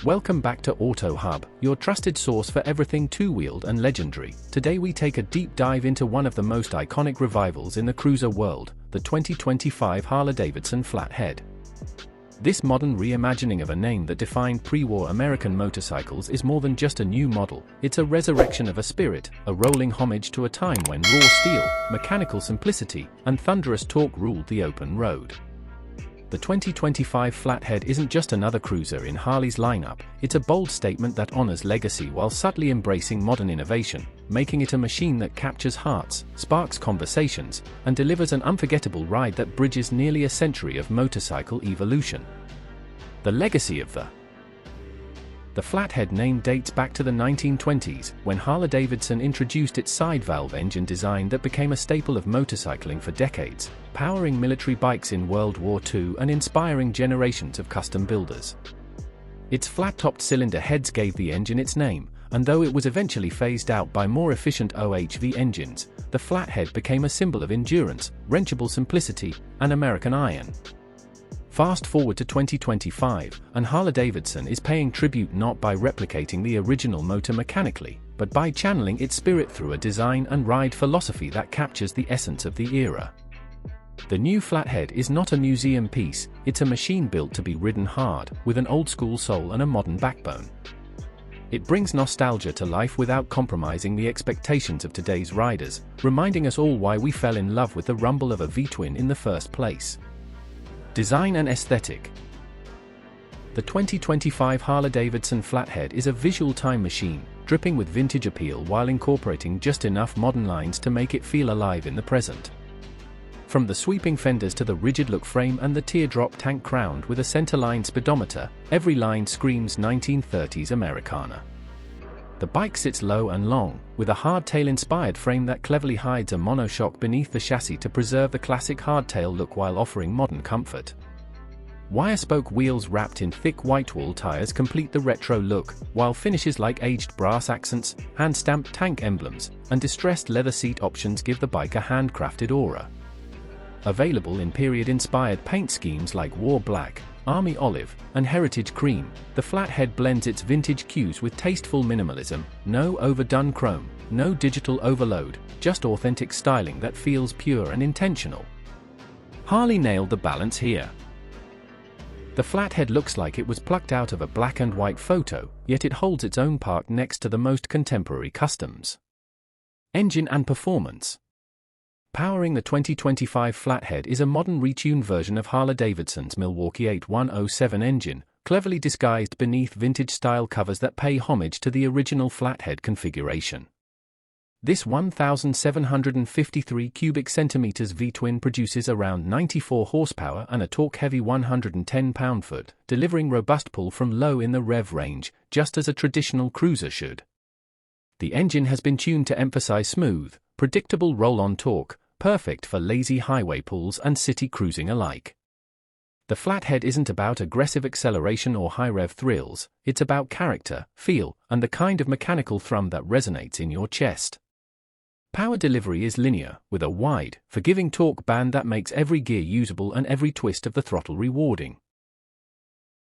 Welcome back to Auto Hub, your trusted source for everything two-wheeled and legendary. Today we take a deep dive into one of the most iconic revivals in the cruiser world, the 2025 Harley-Davidson Flathead. This modern reimagining of a name that defined pre-war American motorcycles is more than just a new model. It's a resurrection of a spirit, a rolling homage to a time when raw steel, mechanical simplicity, and thunderous torque ruled the open road. The 2025 Flathead isn't just another cruiser in Harley's lineup, it's a bold statement that honors legacy while subtly embracing modern innovation, making it a machine that captures hearts, sparks conversations, and delivers an unforgettable ride that bridges nearly a century of motorcycle evolution. The legacy of the Flathead name dates back to the 1920s, when Harley-Davidson introduced its side-valve engine design that became a staple of motorcycling for decades, powering military bikes in World War II and inspiring generations of custom builders. Its flat-topped cylinder heads gave the engine its name, and though it was eventually phased out by more efficient OHV engines, the Flathead became a symbol of endurance, wrenchable simplicity, and American iron. Fast forward to 2025, and Harley-Davidson is paying tribute not by replicating the original motor mechanically, but by channeling its spirit through a design and ride philosophy that captures the essence of the era. The new Flathead is not a museum piece, it's a machine built to be ridden hard, with an old-school soul and a modern backbone. It brings nostalgia to life without compromising the expectations of today's riders, reminding us all why we fell in love with the rumble of a V-twin in the first place. Design and aesthetic. The 2025 Harley-Davidson Flathead is a visual time machine, dripping with vintage appeal while incorporating just enough modern lines to make it feel alive in the present. From the sweeping fenders to the rigid-look frame and the teardrop tank crowned with a centerline speedometer, every line screams 1930s Americana. The bike sits low and long, with a hardtail-inspired frame that cleverly hides a monoshock beneath the chassis to preserve the classic hardtail look while offering modern comfort. Wire-spoke wheels wrapped in thick white-wall tires complete the retro look, while finishes like aged brass accents, hand-stamped tank emblems, and distressed leather seat options give the bike a handcrafted aura. Available in period-inspired paint schemes like War Black, Army Olive, and Heritage Cream, the Flathead blends its vintage cues with tasteful minimalism, no overdone chrome, no digital overload, just authentic styling that feels pure and intentional. Harley nailed the balance here. The Flathead looks like it was plucked out of a black and white photo, yet it holds its own part next to the most contemporary customs. Engine and performance. Powering the 2025 Flathead is a modern retuned version of Harley-Davidson's Milwaukee 8107 engine, cleverly disguised beneath vintage-style covers that pay homage to the original Flathead configuration. This 1,753 cubic centimeters V-twin produces around 94 horsepower and a torque-heavy 110 pound-foot, delivering robust pull from low in the rev range, just as a traditional cruiser should. The engine has been tuned to emphasize smooth, predictable roll-on torque, perfect for lazy highway pulls and city cruising alike. The Flathead isn't about aggressive acceleration or high-rev thrills, it's about character, feel, and the kind of mechanical thrum that resonates in your chest. Power delivery is linear, with a wide, forgiving torque band that makes every gear usable and every twist of the throttle rewarding.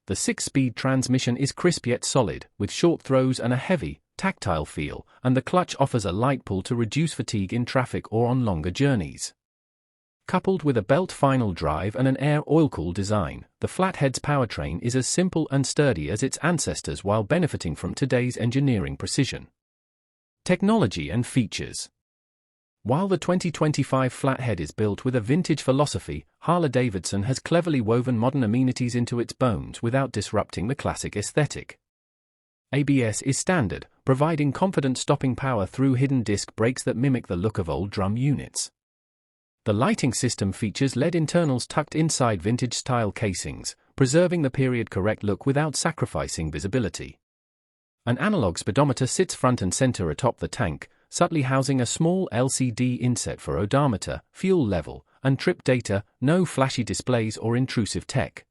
The 6-speed transmission is crisp yet solid, with short throws and a heavy, tactile feel, and the clutch offers a light pull to reduce fatigue in traffic or on longer journeys. Coupled with a belt final drive and an air oil-cooled design, the Flathead's powertrain is as simple and sturdy as its ancestors while benefiting from today's engineering precision. Technology and features. While the 2025 Flathead is built with a vintage philosophy, Harley-Davidson has cleverly woven modern amenities into its bones without disrupting the classic aesthetic. ABS is standard, providing confident stopping power through hidden disc brakes that mimic the look of old drum units. The lighting system features LED internals tucked inside vintage-style casings, preserving the period-correct look without sacrificing visibility. An analog speedometer sits front and center atop the tank, subtly housing a small LCD inset for odometer, fuel level, and trip data, no flashy displays or intrusive tech.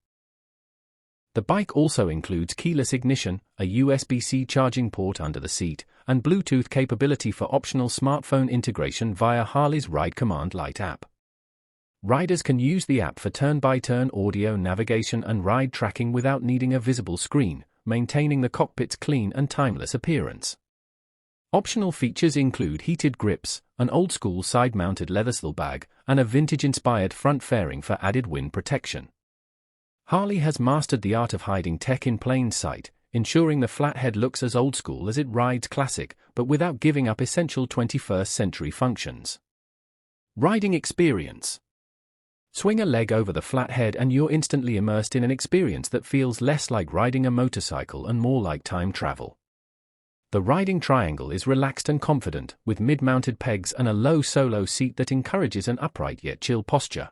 The bike also includes keyless ignition, a USB-C charging port under the seat, and Bluetooth capability for optional smartphone integration via Harley's Ride Command Lite app. Riders can use the app for turn-by-turn audio navigation and ride tracking without needing a visible screen, maintaining the cockpit's clean and timeless appearance. Optional features include heated grips, an old-school side-mounted leather saddlebag, and a vintage-inspired front fairing for added wind protection. Harley has mastered the art of hiding tech in plain sight, ensuring the Flathead looks as old-school as it rides classic, but without giving up essential 21st-century functions. Riding experience. Swing a leg over the Flathead and you're instantly immersed in an experience that feels less like riding a motorcycle and more like time travel. The riding triangle is relaxed and confident, with mid-mounted pegs and a low solo seat that encourages an upright yet chill posture.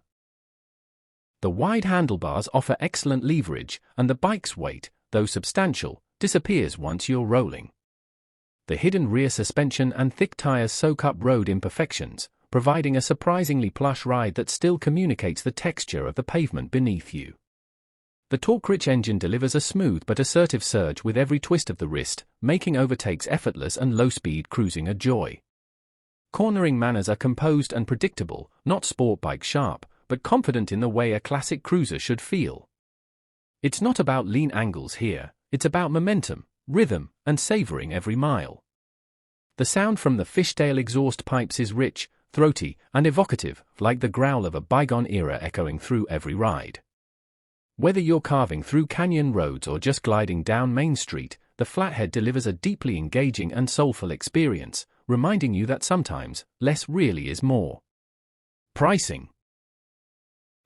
The wide handlebars offer excellent leverage, and the bike's weight, though substantial, disappears once you're rolling. The hidden rear suspension and thick tires soak up road imperfections, providing a surprisingly plush ride that still communicates the texture of the pavement beneath you. The torque-rich engine delivers a smooth but assertive surge with every twist of the wrist, making overtakes effortless and low-speed cruising a joy. Cornering manners are composed and predictable, not sport bike sharp, but confident in the way a classic cruiser should feel. It's not about lean angles here, it's about momentum, rhythm, and savoring every mile. The sound from the fishtail exhaust pipes is rich, throaty, and evocative, like the growl of a bygone era echoing through every ride. Whether you're carving through canyon roads or just gliding down Main Street, the Flathead delivers a deeply engaging and soulful experience, reminding you that sometimes, less really is more. Pricing.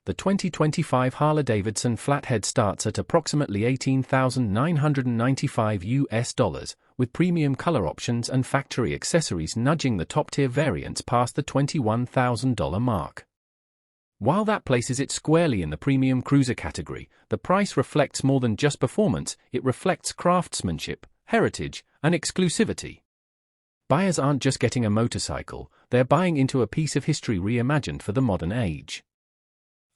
The 2025 Harley-Davidson Flathead starts at approximately $18,995, with premium color options and factory accessories nudging the top-tier variants past the $21,000 mark. While that places it squarely in the premium cruiser category, the price reflects more than just performance, it reflects craftsmanship, heritage, and exclusivity. Buyers aren't just getting a motorcycle, they're buying into a piece of history reimagined for the modern age.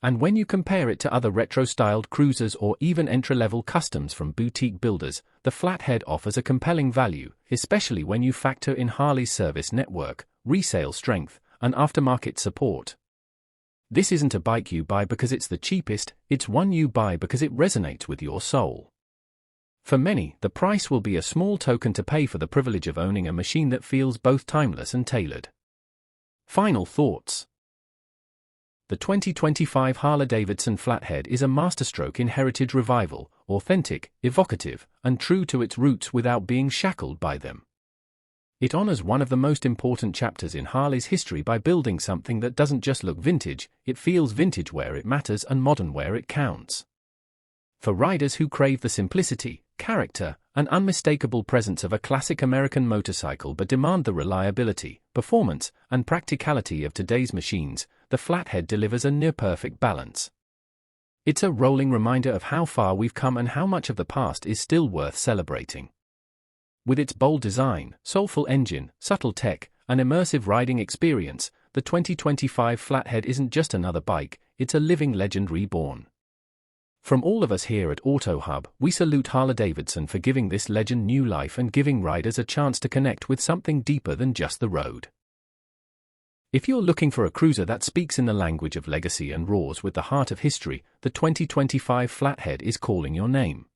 And when you compare it to other retro-styled cruisers or even entry-level customs from boutique builders, the Flathead offers a compelling value, especially when you factor in Harley's service network, resale strength, and aftermarket support. This isn't a bike you buy because it's the cheapest, it's one you buy because it resonates with your soul. For many, the price will be a small token to pay for the privilege of owning a machine that feels both timeless and tailored. Final thoughts. The 2025 Harley-Davidson Flathead is a masterstroke in heritage revival, authentic, evocative, and true to its roots without being shackled by them. It honors one of the most important chapters in Harley's history by building something that doesn't just look vintage, it feels vintage where it matters and modern where it counts. For riders who crave the simplicity, character, and unmistakable presence of a classic American motorcycle but demand the reliability, performance, and practicality of today's machines, the Flathead delivers a near-perfect balance. It's a rolling reminder of how far we've come and how much of the past is still worth celebrating. With its bold design, soulful engine, subtle tech, and immersive riding experience, the 2025 Flathead isn't just another bike, it's a living legend reborn. From all of us here at Auto Hub, we salute Harley-Davidson for giving this legend new life and giving riders a chance to connect with something deeper than just the road. If you're looking for a cruiser that speaks in the language of legacy and roars with the heart of history, the 2025 Flathead is calling your name.